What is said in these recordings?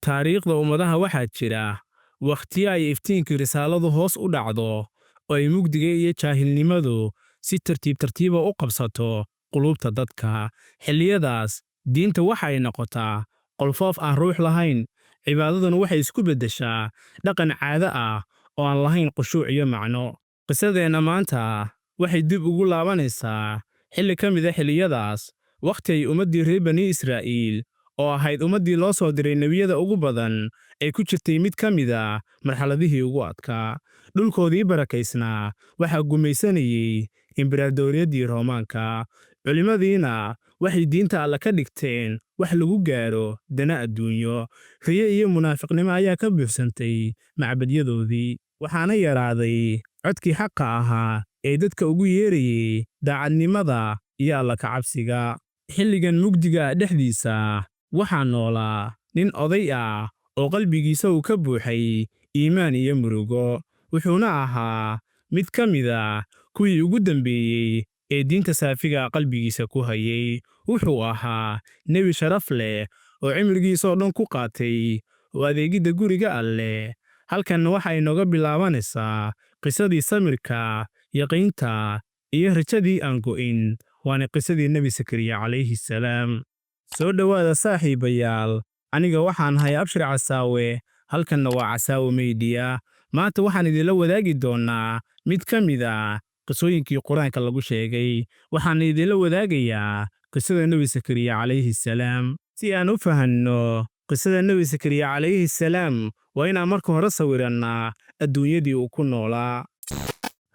taariikhda ummadaha waxaa jira wakhtiyo ay iftiinkii risaaladu hoos u dhacdo oo ay mugdiga iyo jaahilnimadu si tartiib tartiiba u qabsato qulubta dadka. xilliyadaas diinta waxay noqotaa qolfoof aan ruux lahayn, cibaadaduna waxay isku beddeshaa dhaqan caado ah oo aan lahayn khushuuc iyo macno. qisadeenna maanta waxay dib ugu laabanaysaa xilli ka mid a xilliyadaas, wakhti ay ummaddii reer bani Israa'iil oo ahayd ummaddii loo soo diray nebiyada ugu badan ay ku jirtay mid ka mid a marxaladihii ugu adkaa. dhulkoodii barakaysnaa waxaa gumaysanayey imberaadoriyaddii Roomaanka. culimmadiina waxay diinta Alle ka dhigteen wax lagu gaaro dana adduunyo. riyo iyo munaafiqnimo ayaa ka buuxsantay macbadyadoodii, waxaana yaraaday codkii xaqa ahaa ee dadka ugu yeerayey daacadnimada iyo alla ka cabsiga. xilligan mugdiga dhexdiisa waxaa noolaa nin oday ah oo qalbigiisa uu ka buuxay iimaan iyo murugo. wuxuuna ahaa mid ka mid a kuwii ugu dambeeyey ee diinta saafiga qalbigiisa ku hayay. wuxuu ahaa nebi sharaf leh oo cimrigiisoo dhan ku qaatay oo adeegidda guriga Alleh. halkan waxay nooga bilaabanaysaa qisadii samirka, yaqiinta iyo rajadii aan go'in. waana qisadii nebi Sakariya calayhi salaam. soo dhowaada saaxiibayaal, aniga waxaan ahay Abshir Casaawe, halkanna waa Casaawe Media. maanta waxaan idinla wadaagi doonnaa mid ka mid a qisooyinkii qur-aanka lagu sheegay. waxaan idinla wadaagayaa qisada nebi Sakariya calayhi salaam. si aan u fahanno qisada nebi Sakariya calayhi salaam, waa inaan marka hore sawirannaa adduunyadii uu ku noolaa.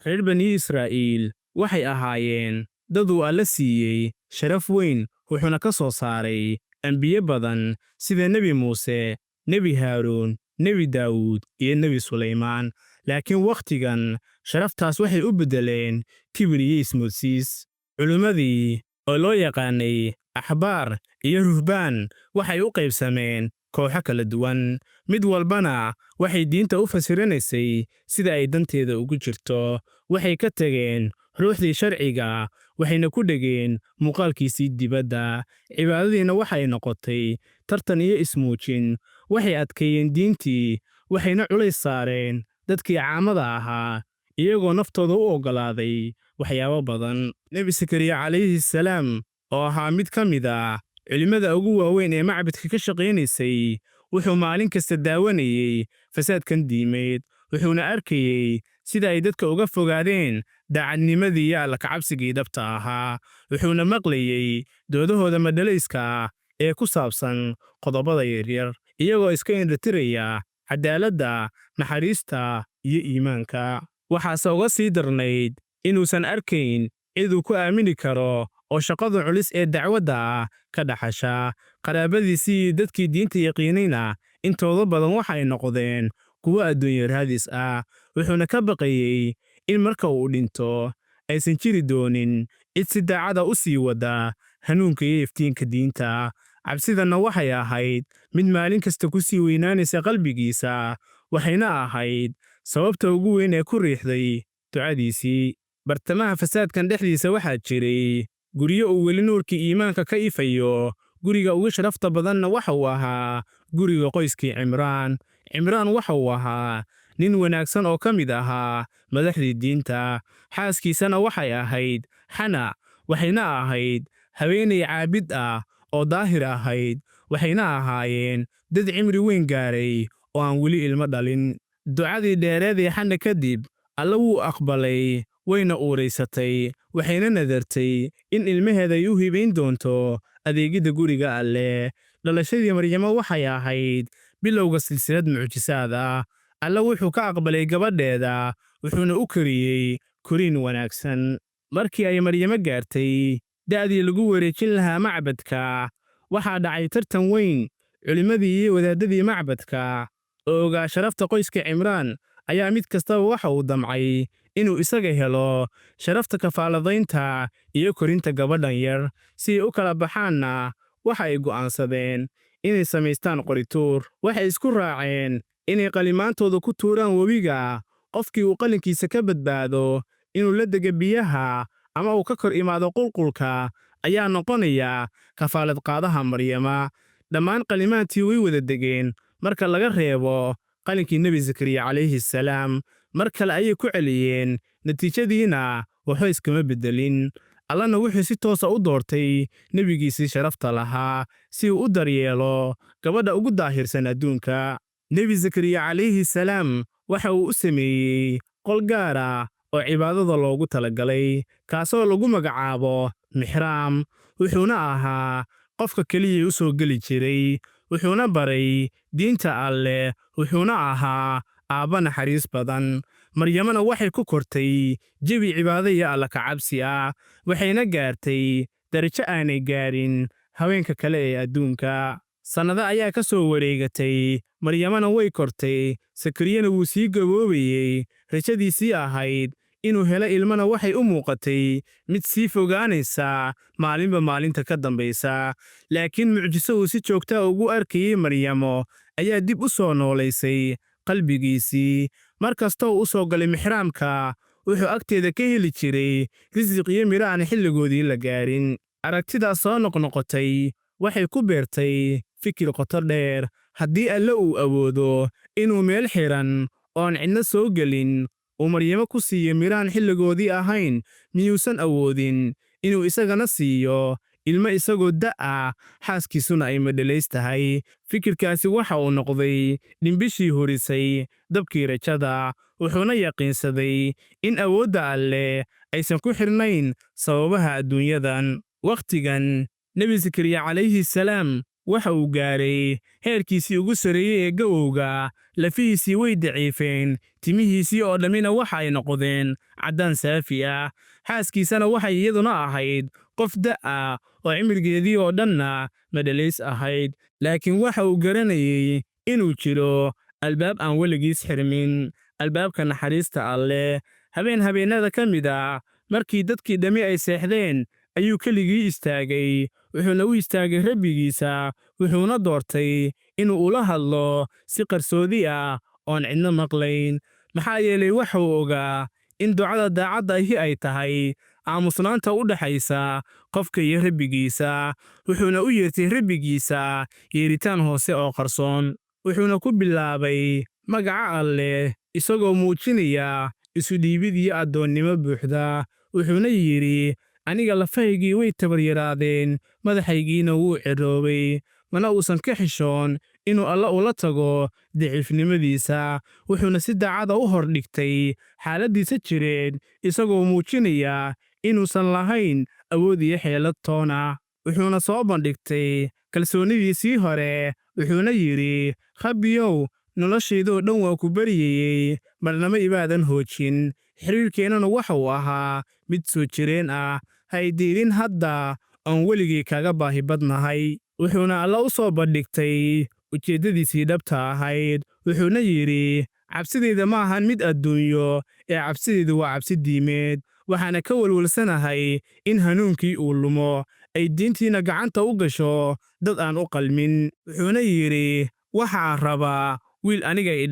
reer bani Israa'iil waxay ahaayeen dad uu Alle siiyey sharaf weyn, wuxuuna ka soo saaray ambiye badan sida nebi muuse, nebi haaruun, nebi daawuud iyo nebi sulaymaan. laakiin wakhtigan sharaftaas waxay u beddeleen kibir iyo ismoodsiis. culimmadii oo loo yaqaanay axbaar iyo ruhbaan waxay u qaybsameen kooxo kala duwan, mid walbana waxay diinta u fasiranaysay sida ay danteeda ugu jirto. waxay ka tageen ruuxdii sharciga, waxayna ku dhegeen muuqaalkiisii dibadda. cibaadadiina waxay noqotay tartan iyo ismuujin. waxay adkeeyeen diintii, waxayna culays saareen dadkii caamada ahaa, iyagoo naftooda u oggolaaday waxyaabo badan. nebi Sakariya calayhi salaam oo ahaa mid ka mid a culimmada ugu waaweyn ee macbadka ka shaqaynaysay, wuxuu maalin kasta daawanayey fasaadkan diimeed. wuxuuna arkayey sida ay dadka uga fogaadeen daacadnimadii iyo alla kacabsigii dhabta ahaa. wuxuuna maqlayey doodahooda madhalayska ah ee ku saabsan qodobada yaryar, iyagoo iska indhatiraya cadaaladda, naxariista iyo iimaanka. waxaase uga sii darnayd inuusan arkayn cid uu ku aamini karo oo shaqada culus ee dacwadda ah ka dhaxasha. qaraabadiisii iyo dadkii diinta yaqiinayna intooda badan waxay noqdeen kuwo adduunyo raadis ah. wuxuuna ka baqayey in marka uu dhinto aysan jiri doonin cid si daacada u sii wada hanuunka iyo iftiinka diinta. cabsidanna waxay ahayd mid maalin kasta ku sii weynaanaysa qalbigiisa, waxayna ahayd sababta ugu weyn ee ku riixday ducadiisii. bartamaha fasaadkan dhexdiisa waxaa jiray guryo uu weli nuurkii iimaanka ka ifayo. guriga ugu sharafta badanna waxa uu ahaa guriga qoyskii Cimraan. Cimraan waxa uu ahaa nin wanaagsan oo ka mid ahaa madaxdii diinta. xaaskiisana waxay ahayd Xana, waxayna ahayd haweeney caabid ah oo daahir ahayd. waxayna ahaayeen dad cimri weyn gaaray oo aan weli ilmo dhalin. ducadii dheereed ee Xana kadib, Alle wuu aqbalay, wayna uuraysatay. waxayna nadartay in ilmaheeda ay u hibayn doonto adeegidda guriga Alleh. dhalashadii Maryamo waxay ahayd bilowga silsilad mucjisaad ah. Alle wuxuu ka aqbalay gabadheeda, wuxuuna u koriyey koriin wanaagsan. markii ay Maryamo gaartay da'dii lagu wareejin lahaa macbadka, waxaa dhacay tartan weyn. culimmadii iyo wadaadadii macbadka oo ogaa sharafta qoyska Cimraan ayaa mid kastaba waxa uu damcay inuu isaga helo sharafta kafaaladaynta iyo korinta gabadhan yar. si ay u kala baxaanna waxa ay go'aansadeen inay samaystaan qorituur. waxay isku raaceen inay qalimaantooda ku tuuraan webiga. qofkii uu qalinkiisa ka badbaado inuu la dego biyaha ama uu ka kor imaado qulqulka ayaa noqonaya kafaalad qaadaha Maryama. dhammaan qalimaantii way wada degeen, marka laga reebo qalinkii nebi zakariya calayhi salaam. mar kale ayay ku celiyeen, natiijadiina waxba iskama beddelin. allana wuxuu si toosa u doortay nebigiisii sharafta lahaa si uu u daryeelo gabadha ugu daahirsan adduunka. nebi zakariya calayhi salaam waxa uu u sameeyey qol gaar ah oo cibaadada loogu talagalay, kaasoo lagu magacaabo mixraam. wuxuuna ahaa qofka keliya u soo geli jiray, wuxuuna baray diinta alleh, wuxuuna ahaa aabba naxariis badan. maryamana waxay ku kortay jawi cibaado iyo alla kacabsi ah, waxayna gaartay darajo aanay gaarin haweenka kale ee adduunka. sannado ayaa ka soo wareegatay, maryamana way kortay, sakariyana wuu sii gaboobayey. rajadiisii ahayd inuu helo ilmana waxay u muuqatay mid sii fogaanaysa maalinba maalinta ka dambaysa. laakiin mucjiso uu si joogta ugu arkayey maryamo ayaa dib u soo noolaysay qalbigiisii. mar kastoo u soo galay mixraamka, wuxuu agteeda ka heli jiray risiq iyo midho aan xilligoodii la gaarin. aragtidaas soo noqnoqotay waxay ku beertay fikir qoto dheer. haddii alle uu awoodo inuu meel xiran oon cidna soo gelin uu maryamo ku siiyo midhaan xilligoodii ahayn, miyuusan awoodin inuu isagana siiyo ilmo isagoo da'a, xaaskiisuna ay madhalays tahay? fikirkaasi waxa uu noqday dhimbishii horisay dabkii rajada, wuxuuna yaqiinsaday in awoodda alleh aysan ku xirnayn sababaha adduunyadan. wakhtigan nebi zakariya calayhi salaam waxa uu gaaray heerkiisii ugu sarreeyey ee ga'owga. lafihiisii way daciifeen, timihiisii oo dhammina waxa ay noqdeen caddaan saafi ah. xaaskiisana waxay iyaduna ahayd qof da'a oo cimrigeedii oo dhanna madhalays ahayd. laakiin waxa uu garanayey inuu jiro albaab aan weligiis xirmin, albaabka naxariista alleh. habeennada ka mid ah markii dadkii dhammi ay seexdeen ayuu keligii istaagay, wuxuuna u istaagay rabbigiisa, wuxuuna doortay inuu ula hadlo si qarsoodi ah oon cidna maqlayn. maxaa yeelay waxa uu ogaa in ducada daacadda ahi ay tahay aamusnaanta u dhaxaysa qofka iyo rabbigiisa. wuxuuna u yeertay rabbigiisa yeeritaan hoose oo qarsoon, wuxuuna ku bilaabay magaca alleh isagoo muujinaya isu dhiibid iyo addoonnimo buuxda. wuxuuna yidhi, aniga lafahaygii way tabaryaraadeen, madaxaygiina wuu ciroobay. mana uusan ka xishoon inuu alla ula tago daciifnimadiisa, wuxuuna si daacada u hordhigtay xaaladdiisa jireed isagoo muujinaya inuusan lahayn awood iyo xeelad toona. wuxuuna soo bandhigtay kalsoonidiisii hore, wuxuuna yidhi, rabbiyow, noloshaydoo dhan waa ku baryayey, marnama ibaadan hoojin. xiriirkeennana waxa uu ahaa mid soo jireen ah. ha idiidin hadda oon weligii kaga baahi badnahay. wuxuuna alla u soo bandhigtay ujeeddadiisii dhabta ahayd, wuxuuna yidhi, cabsidayda ma ahan mid adduunyo ee cabsidaydu waa cabsi diimeed. waxaana ka welwelsanahay in hanuunkii uu lumo, ay diintiina gacanta u gasho dad aan u qalmin. wuxuuna yidhi, waxaan rabaa wiil aniga i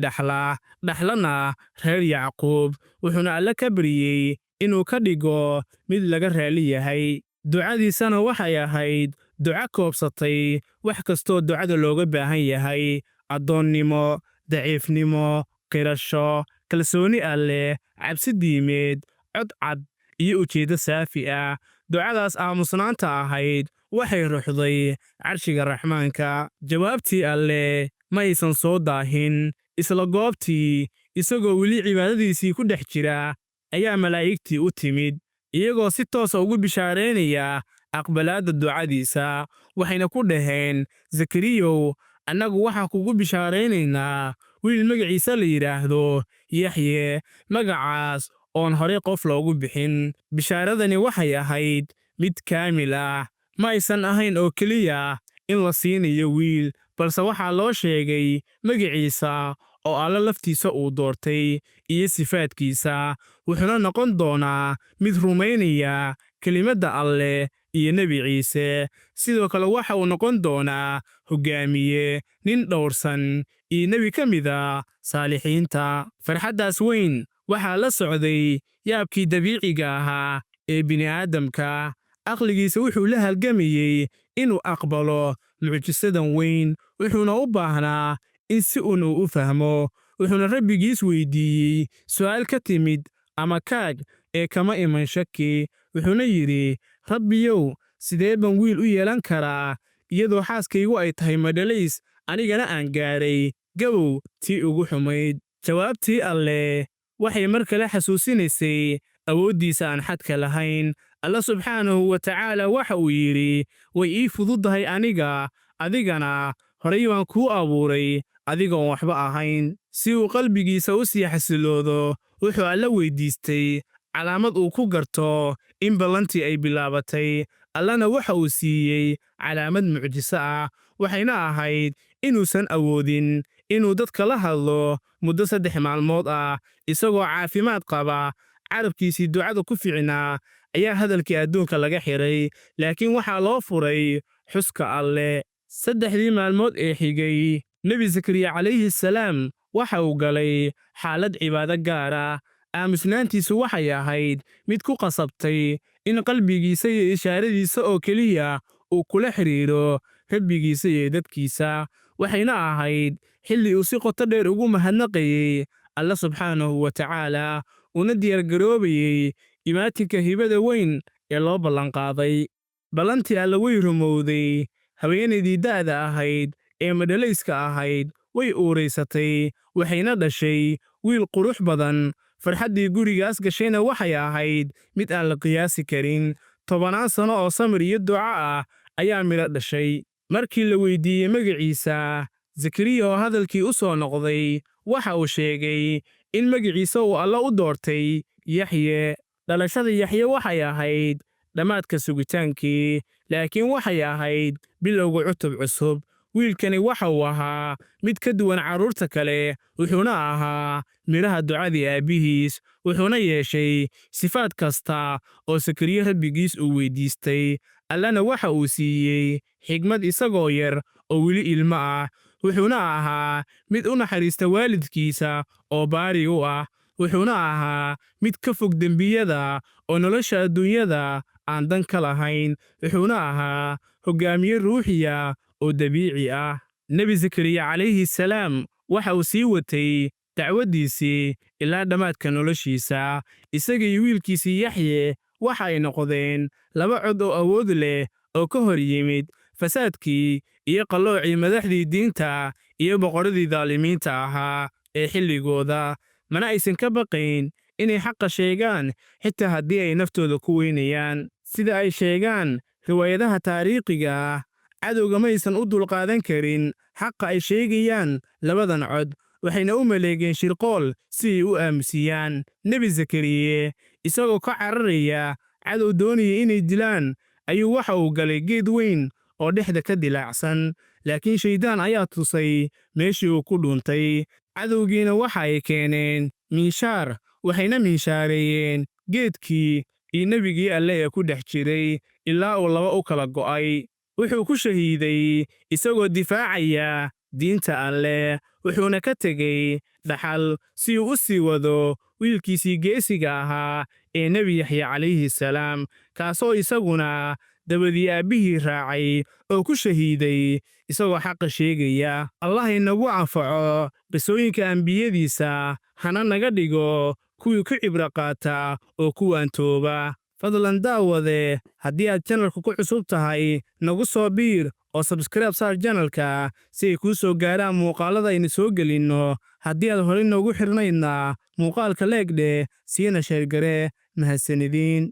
dhaxlana reer yacquub. wuxuuna alle ka baryey inuu ka dhigo mid laga raali yahay. ducadiisana waxay ahayd duco koobsatay wax kastoo ducada looga baahan yahay: addoonnimo, daciifnimo, qirasho, kalsooni alleh, cabsi diimeed, cod cad iyo ujeeddo saafi ah. ducadaas aamusnaanta ahayd waxay ruxday carshiga raxmaanka. jawaabtii alleh ma aysan soo daahin. isla goobtii, isagoo weli cibaadadiisii ku dhex jira, ayaa malaa'igtii u timid, iyagoo si toosa ugu bishaaraynaya aqbalaadda ducadiisa. waxayna ku dhaheen, zakariyow, annagu waxaan kugu bishaaraynaynaa wiil magaciisa la yidhaahdo yaxye, magacaas oon horey qof loogu bixin. bishaaradani waxay ahayd mid kaamil ah. ma aysan ahayn oo keliya in la siinayo wiil, balse waxaa loo sheegay magaciisa oo alla laftiisa uu doortay iyo sifaadkiisa. wuxuuna noqon doonaa mid rumaynaya kelimadda alleh iyo nebi ciise. sidoo kale waxa uu noqon doonaa hoggaamiye, nin dhowrsan, iyo nebi ka mid ah saalixiinta. farxaddaas weyn waxaa la socday yaabkii dabiiciga ahaa ee bini'aadamka. aqligiisa wuxuu la halgamayey inuu aqbalo mucjisadan weyn, wuxuuna u baahnaa in si uu u fahmo. Wuxuuna rabbigiis weydiiyey su'aal ka timid ama kaag ee kama iman shaki. Wuxuuna yidhi, Rabbiyow, sidee baan wiil u yeelan karaa iyadoo xaaskaygu ay tahay madhalays anigana aan gaaray gabow tii ugu xumayd? Jawaabtii Alle waxay mar kale xasuusinaysay awooddiisa aan xadka lahayn. Alle subxaanahu wa tacaala waxa uu yidhi, way ii fududahay aniga, adigana horay baan kuu abuuray adigoon waxba ahayn. Si uu qalbigiisa u sii xasiloodo, wuxuu Alle weydiistay calaamad uu ku garto in ballantii ay bilaabatay. Allana waxa uu siiyey calaamad mucjiso ah, waxayna ahayd inuusan awoodin inuu dadka la hadlo muddo 3 maalmood ah. Isagoo caafimaad qaba, carabkiisii ducada ku fiicnaa ayaa hadalkii adduunka laga xiray, laakiin waxaa loo furay xuska Alle. 3 maalmood ee xigay, Nebi Zakariya calayhi salaam waxa uu galay xaalad cibaado gaar ah. Aamusnaantiisu waxay ahayd mid ku qasabtay in qalbigiisa iyo ishaaradiisa oo keliya uu kula xiriiro rabbigiisa iyo dadkiisa. Waxayna ahayd xilli uu si qoto dheer ugu mahadnaqayay Alle subxaanahu wa tacaala, una diyaargaroobayay imaatinka hibada weyn ee loo ballanqaaday. Ballantii Alle way rumowday. Haweenaydii da'da ahayd ee madhalayska ahayd way uuraysatay, waxayna dhashay wiil qurux badan. Farxaddii gurigaas gashayna waxay ahayd mid aan la qiyaasi karin. 10 sano oo samir iyo duco ah ayaa midho dhashay. Markii la weydiiyey magaciisa, Zakariya oo hadalkii u soo noqday, waxa uu sheegay in magaciisa uu Alle u doortay Yaxye. Dhalashada Yaxye waxay ahayd dhammaadka sugitaankii, laakiin waxay ahayd bilowga cutub cusub. Wiilkani waxa uu ahaa mid ka duwan carruurta kale, wuxuuna ahaa midhaha ducadii aabbihiis. Wuxuuna yeeshay sifaad kasta oo Zakariya rabbigiis uu weydiistay. Allana waxa uu siiyey xigmad isagoo yar oo weli ilmo ah. Wuxuuna ahaa mid u naxariista waalidkiisa oo baari u ah. Wuxuuna ahaa mid ka fog dembiyada oo nolosha adduunyada aan dan ka lahayn. Wuxuuna ahaa hoggaamiye ruuxiya oo dabiici ah. Nebi Zakariya calayhi salaam waxa uu sii watay dacwaddiisii ilaa dhammaadka noloshiisa. Isaga iyo wiilkiisii Yaxye waxa ay noqdeen 2 cod oo awood leh oo ka hor yimid fasaadkii iyo qalloocii madaxdii diinta iyo boqorradii daalimiinta ahaa ee xilligooda. Mana aysan ka baqayn inay xaqa sheegaan xitaa haddii ay naftooda ku weynayaan. Sida ay sheegaan riwaayadaha taariikhiga ah, cadowga maysan u dulqaadan karin xaqa ay sheegayaan labadan cod, waxayna u maleegeen shirqool si ay u aamusiyaan. Nebi Zakariye isagoo ka cararaya cadow doonaya inay dilaan ayuu waxa uu galay geed weyn oo dhexda ka dilaacsan, laakiin shaydaan ayaa tusay meeshii uu ku dhuuntay. Cadowgiina waxa ay keeneen miinshaar, waxayna miinshaareeyeen geedkii iyo nebigii Alle ee ku dhex jiray ilaa uu 2 u kala go'ay. Wuxuu ku shahiiday isagoo difaacaya diinta Alle, wuxuuna ka tegey dhaxal si uu u sii wado wiilkiisii geesiga ahaa ee Nebi Yaxye calayhi salaam, kaasoo isaguna dabadii aabbihii raacay oo ku shahiiday isagoo xaqa sheegaya. Allah inagu anfaco qisooyinka ambiyadiisa, hana naga dhigo kuwii ku cibro qaata oo kuwaan tooba. Fadlan daawade, haddii aad channelka ku cusub tahay, nagu soo biir oo subscribe saar channelka si ay kuu soo gaaraan muuqaalada aynu soo gelinno. Haddii aad horey noogu xirnaydna, muuqaalka leeg dheh, siina sheer gare. Mahadsanidin.